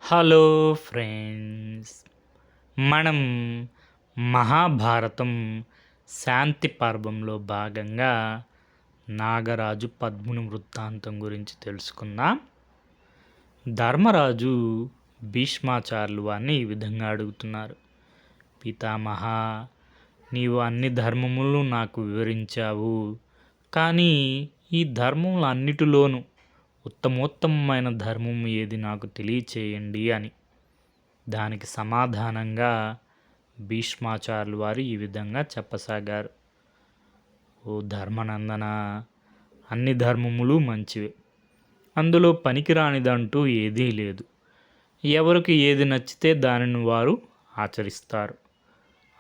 Hello friends, మనం మహాభారతం శాంతి పర్వంలో భాగంగా నాగరాజు పద్ముని వృత్తాంతం గురించి తెలుసుకుందాం. ధర్మరాజు భీష్మాచార్యులు వారిని ఈ విధంగా అడుగుతున్నారు. పితామహ, నీవు అన్ని ధర్మములు నాకు వివరించావు, కానీ ఈ ధర్మములు అన్నిటిలోనూ ఉత్తమోత్తమైన ధర్మం ఏది నాకు తెలియచేయండి అని. దానికి సమాధానంగా భీష్మాచార్యులు వారు ఈ విధంగా చెప్పసాగారు. ఓ ధర్మనందన, అన్ని ధర్మములు మంచివే, అందులో పనికిరానిదంటూ ఏదీ లేదు. ఎవరికి ఏది నచ్చితే దానిని వారు ఆచరిస్తారు.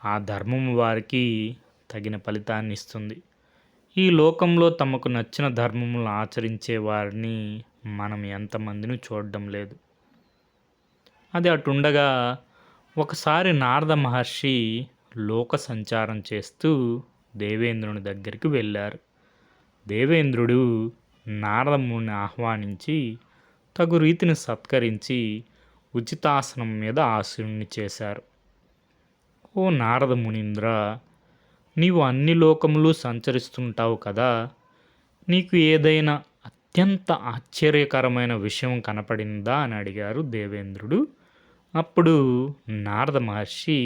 ఆ ధర్మము వారికి తగిన ఫలితాన్ని ఇస్తుంది. ఈ లోకంలో తమకు నచ్చిన ధర్మములను ఆచరించే వారిని మనం ఎంతమందిని చూడడం లేదు. అది అటుండగా ఒకసారి నారద మహర్షి లోక సంచారం చేస్తూ దేవేంద్రుని దగ్గరికి వెళ్ళారు. దేవేంద్రుడు నారదముని ఆహ్వానించి తగు రీతిని సత్కరించి ఉచితాసనం మీద ఆసీనుని చేశారు. ఓ నారద మునీంద్ర, నీవు అన్ని లోకములు సంచరిస్తుంటావు కదా, నీకు ఏదైనా అత్యంత ఆశ్చర్యకరమైన విషయం కనపడిందా అని అడిగారు దేవేంద్రుడు. అప్పుడు నారద మహర్షి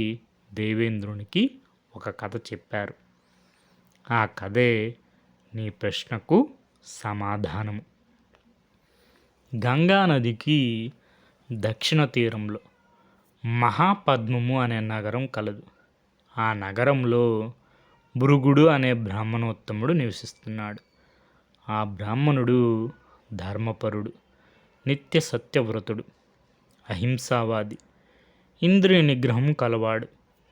దేవేంద్రునికి ఒక కథ చెప్పారు. ఆ కథే నీ ప్రశ్నకు సమాధానము. గంగా నదికి దక్షిణ తీరంలో మహాపద్మము అనే నగరం కలదు. ఆ నగరంలో భృగుడు అనే బ్రాహ్మణోత్తముడు నివసిస్తున్నాడు. ఆ బ్రాహ్మణుడు ధర్మపరుడు, నిత్య సత్యవ్రతుడు, అహింసావాది, ఇంద్రియ నిగ్రహం కలవాడు,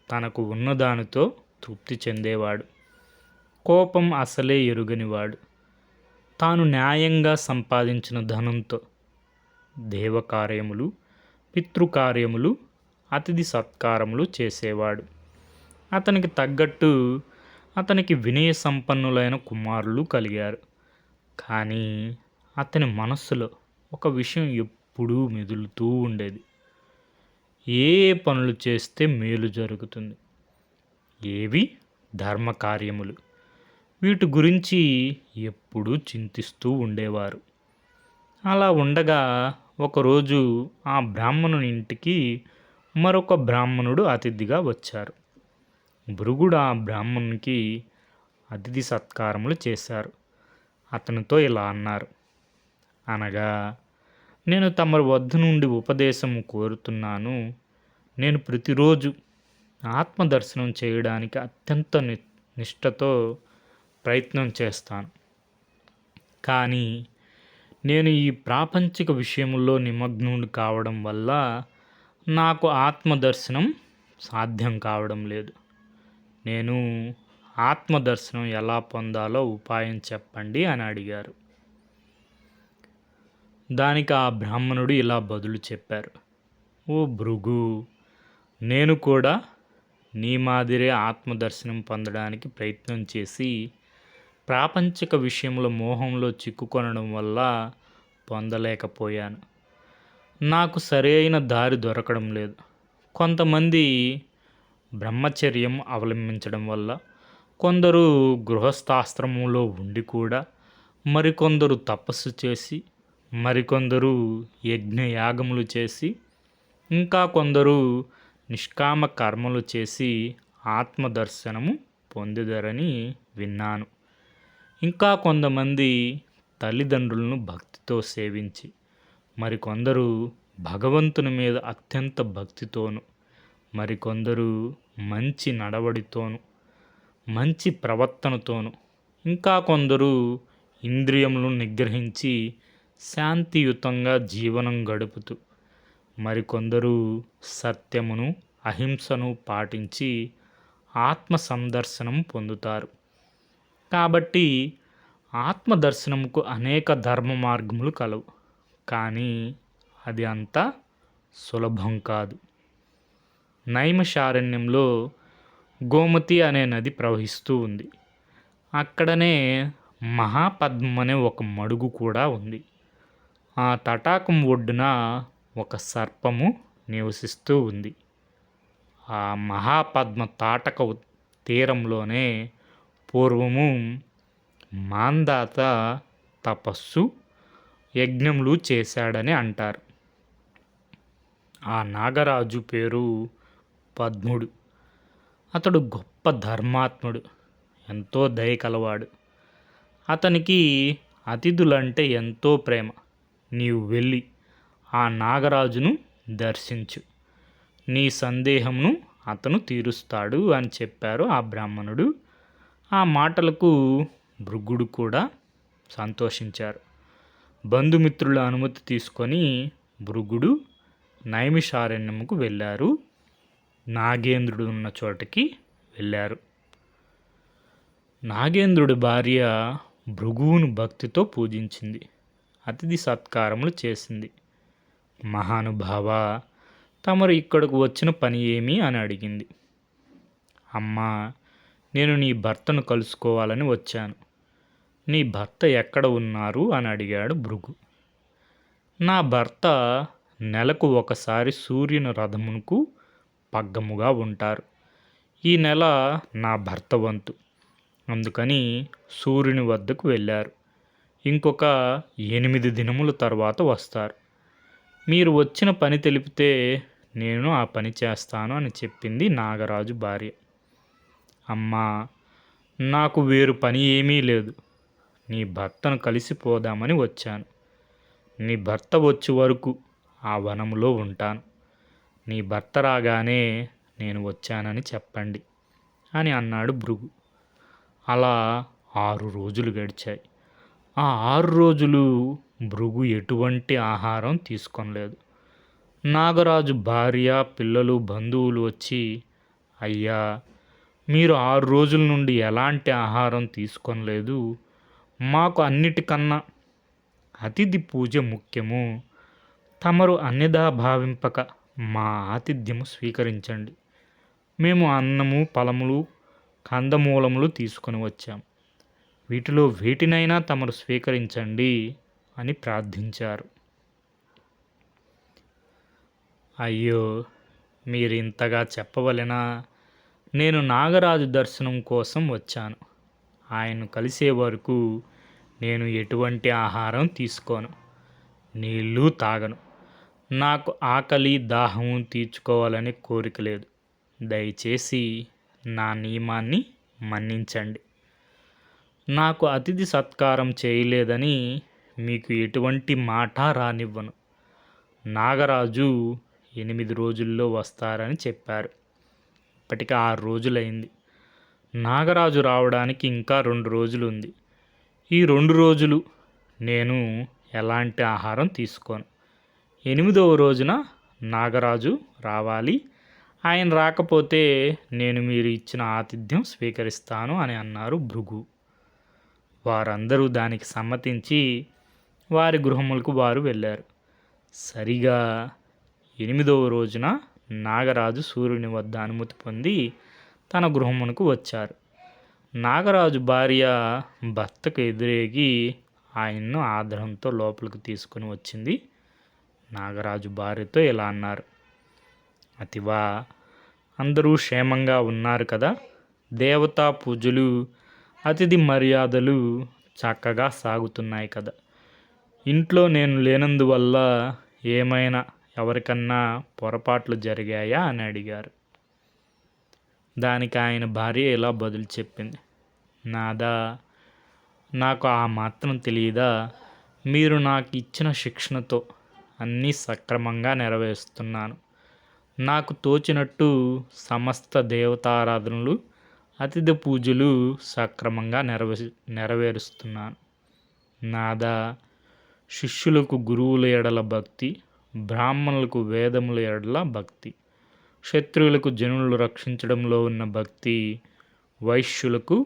తనకు ఉన్నదానితో తృప్తి చెందేవాడు, కోపం అసలే ఎరుగనివాడు, తాను న్యాయంగా సంపాదించిన ధనంతో దేవకార్యములు, పితృకార్యములు, అతిథి సత్కారములు చేసేవాడు. అతనికి తగ్గట్టు అతనికి వినయ సంపన్నులైన కుమారులు కలిగారు. కానీ అతని మనస్సులో ఒక విషయం ఎప్పుడూ మెదులుతూ ఉండేది. ఏ పనులు చేస్తే మేలు జరుగుతుంది, ఏవి ధర్మకార్యములు, వీటి గురించి ఎప్పుడూ చింతిస్తూ ఉండేవారు. అలా ఉండగా ఒకరోజు ఆ బ్రాహ్మణుని ఇంటికి మరొక బ్రాహ్మణుడు అతిథిగా వచ్చారు. భృగుడు ఆ బ్రాహ్మణునికి అతిథి సత్కారములు చేశారు. అతనితో ఇలా అన్నారు. అనగా, నేను తమరి వద్ద నుండి ఉపదేశము కోరుతున్నాను. నేను ప్రతిరోజు ఆత్మదర్శనం చేయడానికి అత్యంత నిష్ఠతో ప్రయత్నం చేస్తాను. కానీ నేను ఈ ప్రాపంచిక విషయంలో నిమగ్నుడు కావడం వల్ల నాకు ఆత్మదర్శనం సాధ్యం కావడం లేదు. నేను ఆత్మదర్శనం ఎలా పొందాలో ఉపాయం చెప్పండి అని అడిగారు. దానికి ఆ బ్రాహ్మణుడు ఇలా బదులు చెప్పారు. ఓ భృగు, నేను కూడా నీ మాదిరే ఆత్మదర్శనం పొందడానికి ప్రయత్నం చేసి ప్రాపంచిక విషయంలో మోహంలో చిక్కుకొనడం వల్ల పొందలేకపోయాను. నాకు సరైన దారి దొరకడం లేదు. కొంతమంది బ్రహ్మచర్యం అవలంబించడం వల్ల, కొందరు గృహస్థాశ్రమంలో ఉండి కూడా, మరికొందరు తపస్సు చేసి, మరికొందరు యజ్ఞయాగములు చేసి, ఇంకా కొందరు నిష్కామ కర్మలు చేసి ఆత్మదర్శనము పొందిదరని విన్నాను. ఇంకా కొంతమంది తల్లిదండ్రులను భక్తితో సేవించి, మరికొందరు భగవంతుని మీద అత్యంత భక్తితోను, మరికొందరు మంచి నడవడితోను, మంచి ప్రవర్తనతోను, ఇంకా కొందరు ఇంద్రియములను నిగ్రహించి శాంతియుతంగా జీవనం గడుపుతూ, మరికొందరు సత్యమును, అహింసను పాటించి ఆత్మ సందర్శనం పొందుతారు. కాబట్టి ఆత్మదర్శనముకు అనేక ధర్మ మార్గములు కలవు, కానీ అది అంత సులభం కాదు. నైమిషారణ్యంలో గోమతి అనే నది ప్రవహిస్తూ ఉంది. అక్కడనే మహాపద్మం అనే ఒక మడుగు కూడా ఉంది. ఆ తటాకం ఒడ్డున ఒక సర్పము నివసిస్తూ ఉంది. ఆ మహాపద్మ తాటక తీరంలోనే పూర్వము మాంధాత తపస్సు యజ్ఞములు చేశాడని అంటారు. ఆ నాగరాజు పేరు పద్ముడు. అతడు గొప్ప ధర్మాత్ముడు, ఎంతో దయ కలవాడు. అతనికి అతిథులంటే ఎంతో ప్రేమ. నీవు వెళ్ళి ఆ నాగరాజును దర్శించు, నీ సందేహమును అతను తీరుస్తాడు అని చెప్పారు ఆ బ్రాహ్మణుడు. ఆ మాటలకు భృగుడు కూడా సంతోషించారు. బంధుమిత్రుల అనుమతి తీసుకొని భృగుడు నైమిషారణ్యముకు వెళ్ళారు. నాగేంద్రుడు ఉన్న చోటకి వెళ్ళారు. నాగేంద్రుడి భార్య భృగువును భక్తితో పూజించింది, అతిథి సత్కారములు చేసింది. మహానుభావ, తమరు ఇక్కడకు వచ్చిన పని ఏమి అని అడిగింది. అమ్మా, నేను నీ భర్తను కలుసుకోవాలని వచ్చాను. నీ భర్త ఎక్కడ ఉన్నారు అని అడిగాడు భృగు. నా భర్త నెలకు ఒకసారి సూర్యుని రథమునకు పగ్గముగా ఉంటారు. ఈ నెల నా భర్త వంతు, అందుకని సూర్యుని వద్దకు వెళ్ళారు. ఇంకొక 8 దినముల తర్వాత వస్తారు. మీరు వచ్చిన పని తెలిపితే నేను ఆ పని చేస్తాను అని చెప్పింది నాగరాజు భార్య. అమ్మా, నాకు వేరు పని ఏమీ లేదు. నీ భర్తను కలిసిపోదామని వచ్చాను. నీ భర్త వచ్చే వరకు ఆ వనములో ఉంటాను. నీ భర్త రాగానే నేను వచ్చానని చెప్పండి అని అన్నాడు భృగు. అలా 6 రోజులు గడిచాయి. ఆ 6 రోజులు భృగు ఎటువంటి ఆహారం తీసుకోలేదు. నాగరాజు భార్య, పిల్లలు, బంధువులు వచ్చి, అయ్యా, మీరు 6 రోజుల నుండి ఎలాంటి ఆహారం తీసుకోలేదు. మాకు అన్నిటికన్నా అతిథి పూజ ముఖ్యము. తమరు అన్యథా భావింపక మా ఆతిథ్యము స్వీకరించండి. మేము అన్నము, ఫలములు, కందమూలములు తీసుకొని వచ్చాం. వీటిలో వేటినైనా తమరు స్వీకరించండి అని ప్రార్థించారు. అయ్యో, మీరు ఇంతగా చెప్పవలెనా? నేను నాగరాజు దర్శనం కోసం వచ్చాను. ఆయన్ను కలిసే వరకు నేను ఎటువంటి ఆహారం తీసుకోను, నీళ్ళు తాగను. నాకు ఆకలి, దాహము తీర్చుకోవాలని కోరిక లేదు. దయచేసి నా నియమాన్ని మన్నించండి. నాకు అతిథి సత్కారం చేయలేదని మీకు ఎటువంటి మాట రానివ్వను. నాగరాజు 8 రోజుల్లో వస్తారని చెప్పారు. ఇప్పటికి 6 రోజులైంది. నాగరాజు రావడానికి ఇంకా 2 రోజులు ఉంది. ఈ 2 రోజులు నేను ఎలాంటి ఆహారం తీసుకోను. 8వ రోజున నాగరాజు రావాలి. ఆయన రాకపోతే నేను మీరు ఇచ్చిన ఆతిథ్యం స్వీకరిస్తాను అని అన్నారు భృగు. వారందరూ దానికి సమ్మతించి వారి గృహములకు వారు వెళ్ళారు. సరిగా 8వ రోజున నాగరాజు సూర్యుని వద్ద అనుమతి పొంది తన గృహమునకు వచ్చారు. నాగరాజు భార్య భర్తకు ఎదురేగి ఆయన్ను ఆదరంతో లోపలికి తీసుకుని వచ్చింది. నాగరాజు భార్యతో ఇలా అన్నారు. అతివా, అందరూ క్షేమంగా ఉన్నారు కదా? దేవతా పూజలు, అతిథి మర్యాదలు చక్కగా సాగుతున్నాయి కదా? ఇంట్లో నేను లేనందువల్ల ఏమైనా ఎవరికన్నా పొరపాట్లు జరిగాయా అని అడిగారు. దానికి ఆయన భార్య ఇలా బదులు చెప్పింది. నాదా, నాకు ఆ మాత్రం తెలియదా? మీరు నాకు ఇచ్చిన శిక్షణతో అన్నీ సక్రమంగా నెరవేరుస్తున్నాను. నాకు తోచినట్టు సమస్త దేవతారాధనలు, అతిథి పూజలు సక్రమంగా నెరవేరుస్తున్నాను. నాదా, శిష్యులకు గురువుల ఎడల భక్తి, బ్రాహ్మణులకు వేదముల ఎడల భక్తి, క్షత్రియులకు జనులు రక్షించడంలో ఉన్న భక్తి, వైశ్యులకు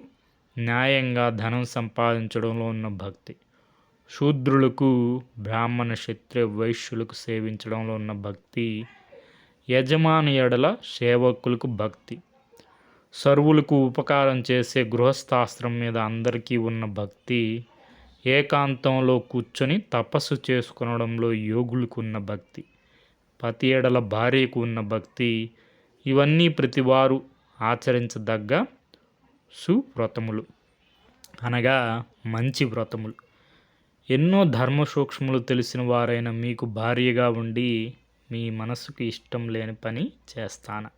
న్యాయంగా ధనం సంపాదించడంలో ఉన్న భక్తి, శూద్రులకు బ్రాహ్మణ, క్షత్రియ, వైశ్యులకు సేవించడంలో ఉన్న భక్తి, యజమాని ఎడల సేవకులకు భక్తి, సర్వులకు ఉపకారం చేసే గృహస్థాశ్రం మీద అందరికీ ఉన్న భక్తి, ఏకాంతంలో కూర్చొని తపస్సు చేసుకొనడంలో యోగులకు ఉన్న భక్తి, పతి ఎడల భార్యకు ఉన్న భక్తి, ఇవన్నీ ప్రతివారు ఆచరించదగ్గ సువ్రతములు, అనగా మంచి వ్రతములు. ఎన్నో ధర్మ సూక్ష్మములు తెలిసిన వారైన మీకు భార్యగా ఉండి మీ మనసుకు ఇష్టం లేని పని చేస్తానా?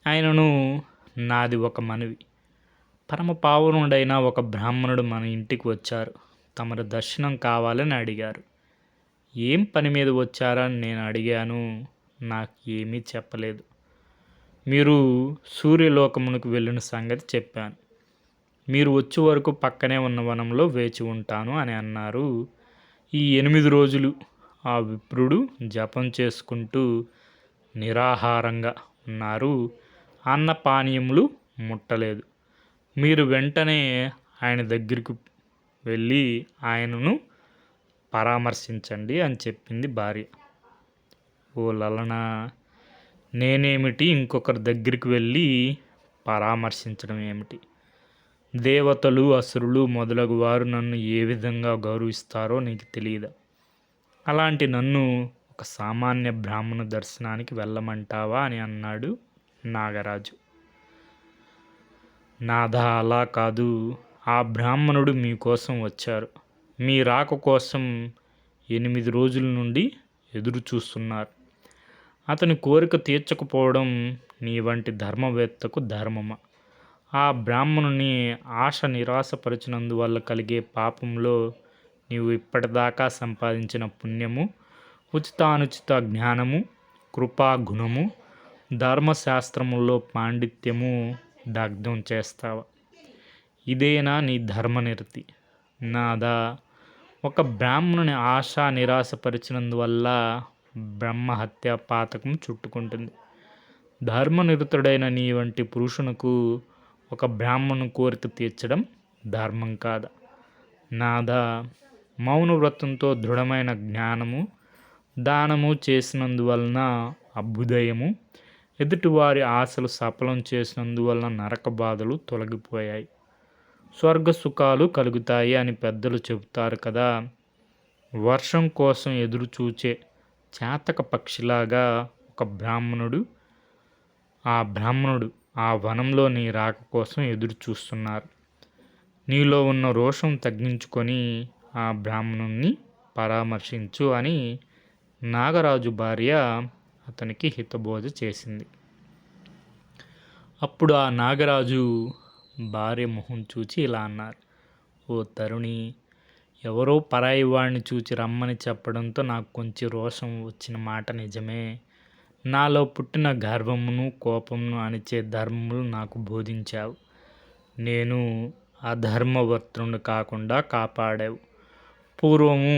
ఆయనను నాది ఒక మనవి. పరమ పావనుడైన ఒక బ్రాహ్మణుడు మన ఇంటికి వచ్చారు. తమరి దర్శనం కావాలని అడిగారు. ఏం పని మీద వచ్చారని నేను అడిగాను. నాకు ఏమీ చెప్పలేదు. మీరు సూర్యలోకమునకు వెళ్ళిన సంగతి చెప్పాను. మీరు వచ్చే వరకు పక్కనే ఉన్న వనంలో వేచి ఉంటాను అని అన్నారు. ఈ 8 రోజులు ఆ విప్రుడు జపం చేసుకుంటూ నిరాహారంగా ఉన్నారు. అన్నపానీయములు ముట్టలేదు. మీరు వెంటనే ఆయన దగ్గరికి వెళ్ళి ఆయనను పరామర్శించండి అని చెప్పింది భార్య. ఓ లలన, నేనేమిటి ఇంకొకరి దగ్గరికి వెళ్ళి పరామర్శించడం ఏమిటి? దేవతలు, అసురులు మొదలగు వారు నన్ను ఏ విధంగా గౌరవిస్తారో నీకు తెలియదా? అలాంటి నన్ను ఒక సామాన్య బ్రాహ్మణ దర్శనానికి వెళ్ళమంటావా అని అన్నాడు నాగరాజు. నాథా, అలా కాదు. ఆ బ్రాహ్మణుడు మీకోసం వచ్చారు. మీ రాక కోసం 8 రోజుల నుండి ఎదురు చూస్తున్నారు. అతని కోరిక తీర్చకపోవడం నీ వంటి ధర్మవేత్తకు ధర్మమా? ఆ బ్రాహ్మణుని ఆశ నిరాశపరిచినందువల్ల కలిగే పాపంలో నీవు ఇప్పటిదాకా సంపాదించిన పుణ్యము, ఉచితానుచిత జ్ఞానము, కృపా గుణము, ధర్మశాస్త్రముల్లో పాండిత్యము దగ్ధం చేస్తావా? ఇదేనా నీ ధర్మనిరతి? నాదా, ఒక బ్రాహ్మణుని ఆశ నిరాశపరిచినందువల్ల బ్రహ్మహత్య పాతకం చుట్టుకుంటుంది. ధర్మనిరతుడైన నీ వంటి పురుషునకు ఒక బ్రాహ్మణు కోరిక తీర్చడం ధర్మం కాదా? నాదా, మౌనవ్రతంతో దృఢమైన జ్ఞానము, దానము చేసినందువలన అభ్యుదయము, ఎదుటివారి ఆశలు సఫలం చేసినందువలన నరక బాధలు తొలగిపోయాయి, స్వర్గ సుఖాలు కలుగుతాయి అని పెద్దలు చెబుతారు కదా. వర్షం కోసం ఎదురు చూచే చాతక పక్షిలాగా ఒక బ్రాహ్మణుడు ఆ వనంలో నీ రాక కోసం ఎదురు చూస్తున్నారు. నీలో ఉన్న రోషం తగ్గించుకొని ఆ బ్రాహ్మణుణ్ణి పరామర్శించు అని నాగరాజు భార్య అతనికి హితబోధ చేసింది. అప్పుడు ఆ నాగరాజు భార్య మొహం చూచి ఇలా అన్నారు. ఓ తరుణి, ఎవరో పరాయి వాడిని చూచి రమ్మని చెప్పడంతో నాకు కొంచెం రోషం వచ్చిన మాట నిజమే. నాలో పుట్టిన గర్వమును, కోపమును అణిచే ధర్మములు నాకు బోధించావు. నేను అధర్మవర్తుని కాకుండా కాపాడావు. పూర్వము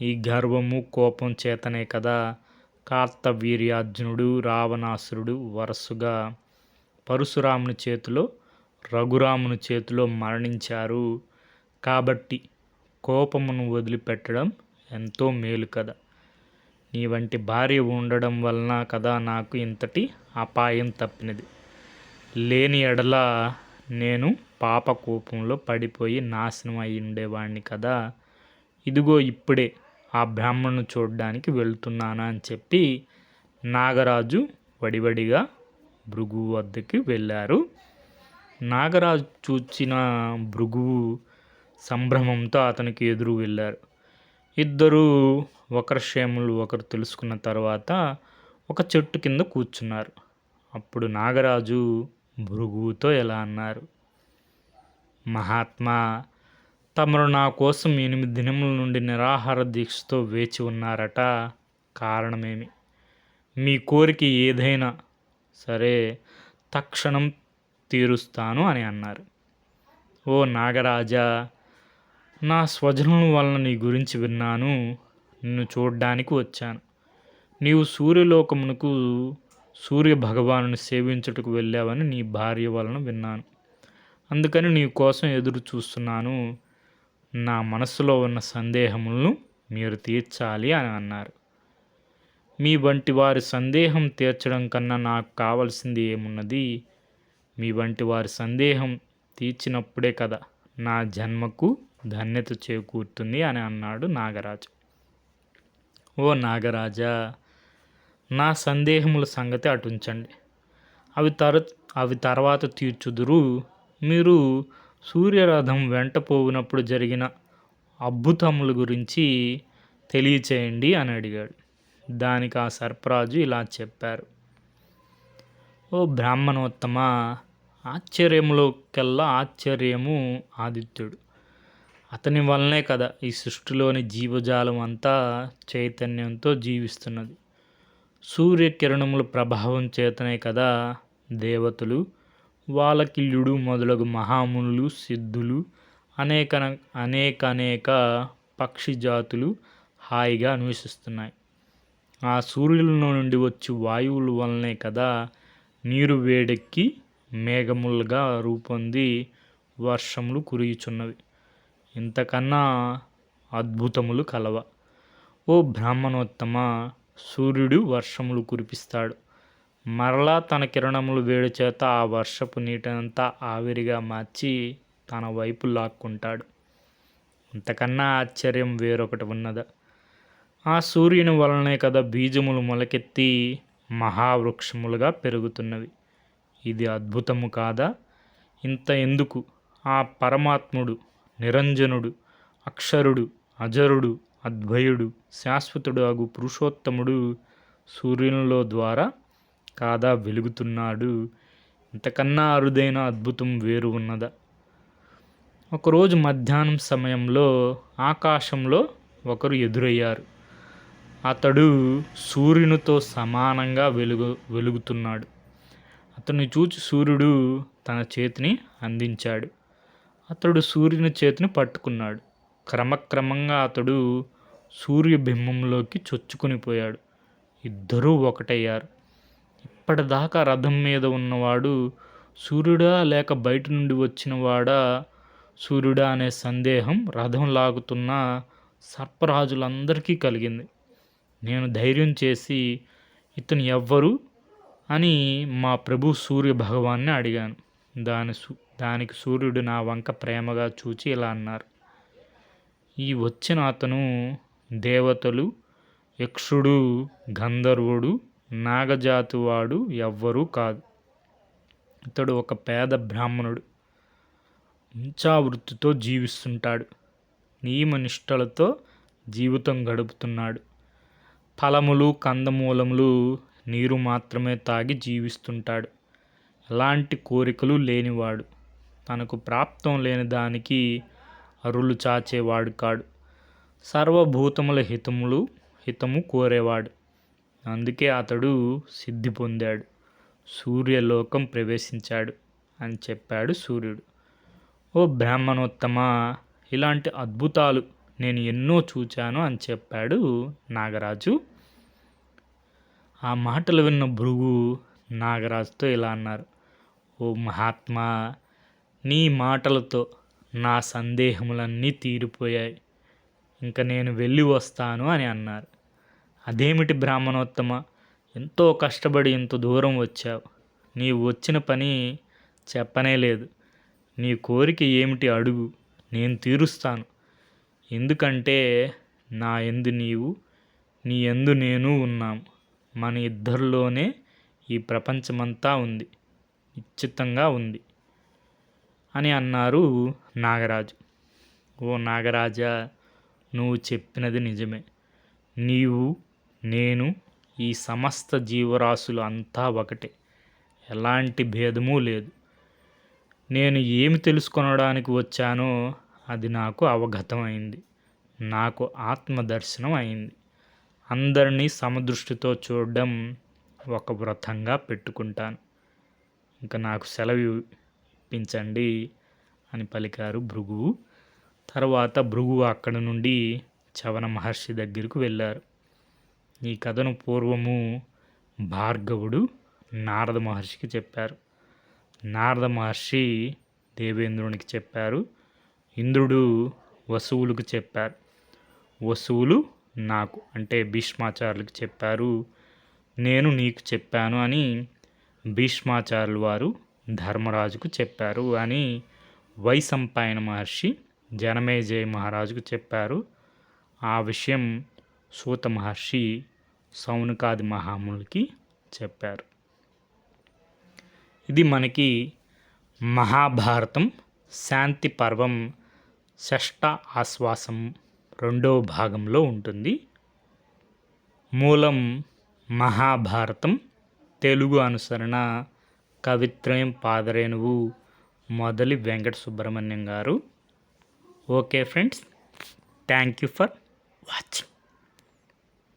ఈ గర్వము, కోపం చేతనే కదా కార్తవీర్యార్జునుడు, రావణాసురుడు వరుసగా పరశురాముని చేతిలో, రఘురాముని చేతిలో మరణించారు. కాబట్టి కోపమును వదిలిపెట్టడం ఎంతో మేలు కదా. నీ వంటి భార్య ఉండడం వలన కదా నాకు ఇంతటి అపాయం తప్పినది. లేని ఎడల నేను పాప కోపంలో పడిపోయి నాశనం అయి ఉండేవాడిని కదా. ఇదిగో ఇప్పుడే ఆ బ్రాహ్మణుని చూడడానికి వెళ్తున్నానా అని చెప్పి నాగరాజు వడివడిగా భృగువు వద్దకి వెళ్ళారు. నాగరాజు చూచిన భృగువు సంభ్రమంతో అతనికి ఎదురు వెళ్ళారు. ఇద్దరూ ఒకరి క్షేమములు ఒకరు తెలుసుకున్న తర్వాత ఒక చెట్టు కింద కూర్చున్నారు. అప్పుడు నాగరాజు భృగువుతో ఇలా అన్నారు. మహాత్మా, తమరు నా కోసం 8 దినముల నుండి నిరాహార దీక్షతో వేచి ఉన్నారట. కారణమేమి? మీ కోరిక ఏదైనా సరే తక్షణం తీరుస్తాను అని అన్నారు. ఓ నాగరాజా, నా స్వజనుల వలన నీ గురించి విన్నాను. నిన్ను చూడ్డానికి వచ్చాను. నీవు సూర్యలోకమునకు సూర్య భగవానుని సేవించుటకు వెళ్ళావని నీ భార్య వలన విన్నాను. అందుకని నీ కోసం ఎదురు చూస్తున్నాను. నా మనస్సులో ఉన్న సందేహములను మీరు తీర్చాలి అని అన్నారు. మీ వంటి వారి సందేహం తీర్చడం కన్నా నాకు కావలసింది ఏమున్నది? మీ వంటి వారి సందేహం తీర్చినప్పుడే కదా నా జన్మకు ధన్యత చేకూరుతుంది అని అన్నాడు నాగరాజు. ఓ నాగరాజా, నా సందేహముల సంగతి అటుంచండి. అవి తర అవి తర్వాత తీర్చుదురు. మీరు సూర్యరథం వెంట పోయినప్పుడు జరిగిన అద్భుతముల గురించి తెలియచేయండి అని అడిగాడు. దానికి ఆ సర్పరాజు ఇలా చెప్పారు. ఓ బ్రాహ్మణోత్తమ, ఆశ్చర్యములోకెల్లా ఆశ్చర్యము ఆదిత్యుడు. అతని వల్లనే కదా ఈ సృష్టిలోని జీవజాలం అంతా చైతన్యంతో జీవిస్తున్నది. సూర్యకిరణముల ప్రభావం చేతనే కదా దేవతలు, వాలకిల్యుడు మొదలగు మహామునులు, సిద్ధులు, అనేక అనేక పక్షి జాతులు హాయిగా అన్వేషిస్తున్నాయి. ఆ సూర్యుల నుండి వచ్చి వాయువుల వల్లనే కదా నీరు వేడెక్కి మేఘములుగా రూపొంది వర్షములు కురియుచున్నవి. ఇంతకన్నా అద్భుతములు కలవ? ఓ బ్రాహ్మణోత్తమ, సూర్యుడు వర్షములు కురిపిస్తాడు. మరలా తన కిరణములు వేడి చేత ఆ వర్షపు నీటినంతా ఆవిరిగా మార్చి తన వైపు లాక్కుంటాడు. ఇంతకన్నా ఆశ్చర్యం వేరొకటి ఉన్నదా? ఆ సూర్యుని వలనే కదా బీజములు మొలకెత్తి మహావృక్షములుగా పెరుగుతున్నవి. ఇది అద్భుతము కాదా? ఇంత ఎందుకు? ఆ పరమాత్ముడు, నిరంజనుడు, అక్షరుడు, అజరుడు, అద్వయుడు, శాశ్వతుడు అగు పురుషోత్తముడు సూర్యునిలో ద్వారా కాదా వెలుగుతున్నాడు. ఇంతకన్నా అరుదైన అద్భుతం వేరు ఉన్నదా? ఒకరోజు మధ్యాహ్నం సమయంలో ఆకాశంలో ఒకరు ఎదురయ్యారు. అతడు సూర్యునితో సమానంగా వెలుగుతున్నాడు. అతన్ని చూచి సూర్యుడు తన చేతిని అందించాడు. అతడు సూర్యుని చేతిని పట్టుకున్నాడు. క్రమక్రమంగా అతడు సూర్యబింబంలోకి చొచ్చుకునిపోయాడు. ఇద్దరూ ఒకటయ్యారు. ఇప్పటిదాకా రథం మీద ఉన్నవాడు సూర్యుడా లేక బయట నుండి వచ్చినవాడా సూర్యుడా అనే సందేహం రథం లాగుతున్న సర్పరాజులందరికీ కలిగింది. నేను ధైర్యం చేసి ఇతను ఎవ్వరు అని మా ప్రభు సూర్య భగవాన్ని అడిగాను. దానికి సూర్యుడు నా వంక ప్రేమగా చూచి ఇలా అన్నారు. ఈ వచ్చిన అతను దేవతలు, యక్షుడు, గంధర్వుడు, నాగజాతివాడు ఎవ్వరూ కాదు. ఇతడు ఒక పేద బ్రాహ్మణుడు. హింసావృత్తితో జీవిస్తుంటాడు. నియమనిష్టలతో జీవితం గడుపుతున్నాడు. ఫలములు, కందమూలములు, నీరు మాత్రమే తాగి జీవిస్తుంటాడు. ఎలాంటి కోరికలు లేనివాడు. తనకు ప్రాప్తం లేని దానికి అరులు చాచేవాడు కాడు. సర్వభూతముల హితము కోరేవాడు. అందుకే అతడు సిద్ధి పొందాడు, సూర్యలోకం ప్రవేశించాడు అని చెప్పాడు సూర్యుడు. ఓ బ్రాహ్మణోత్తమ, ఇలాంటి అద్భుతాలు నేను ఎన్నో చూచాను అని చెప్పాడు నాగరాజు. ఆ మాటలు విన్న భృగు నాగరాజుతో ఇలా అన్నారు. ఓ మహాత్మా, నీ మాటలతో నా సందేహములన్నీ తీరిపోయాయి. ఇంక నేను వెళ్ళి వస్తాను అని అన్నారు. అదేమిటి బ్రాహ్మణోత్తమ, ఎంతో కష్టపడి ఇంత దూరం వచ్చావు. నీవు వచ్చిన పని చెప్పనే లేదు. నీ కోరిక ఏమిటి అడుగు, నేను తీరుస్తాను. ఎందుకంటే నా యందు నీవు, నీ యందు నేను ఉన్నాము. మన ఇద్దరిలోనే ఈ ప్రపంచమంతా ఉంది, నిశ్చితంగా ఉంది అని అన్నారు నాగరాజు. ఓ నాగరాజా, నువ్వు చెప్పినది నిజమే. నీవు, నేను, ఈ సమస్త జీవరాశులు అంతా ఒకటే. ఎలాంటి భేదమూ లేదు. నేను ఏమి తెలుసుకొనడానికి వచ్చానో అది నాకు అవగతమైంది. నాకు ఆత్మదర్శనం అయింది. అందరినీ సమదృష్టితో చూడడం ఒక వ్రతంగా పెట్టుకుంటాను. ఇంకా నాకు సెలవు ఇప్పించండి అని పలికారు భృగువు. తర్వాత భృగువు అక్కడి నుండి చవన మహర్షి దగ్గరకు వెళ్ళారు. ఈ కథను పూర్వము భార్గవుడు నారద మహర్షికి చెప్పారు. నారద మహర్షి దేవేంద్రునికి చెప్పారు. ఇంద్రుడు వసువులకు చెప్పారు. వసువులు నాకు అంటే భీష్మాచార్యులకు చెప్పారు. నేను నీకు చెప్పాను అని భీష్మాచార్యుల వారు ధర్మరాజుకు చెప్పారు అని వైశంపాయన మహర్షి జనమేజయ మహారాజుకు చెప్పారు. ఆ విషయం సూత మహర్షి సౌనకాది మహామునికి చెప్పారు. ఇది మనకి మహాభారతం శాంతి పర్వం షష్ఠ ఆశ్వాసం 2వ భాగంలో ఉంటుంది. మూలం మహాభారతం, తెలుగు అనుసరణ కవిత్రయం పాదరేణువు మొదలి వెంకట సుబ్రహ్మణ్యం గారు. Okay friends, thank you for watching.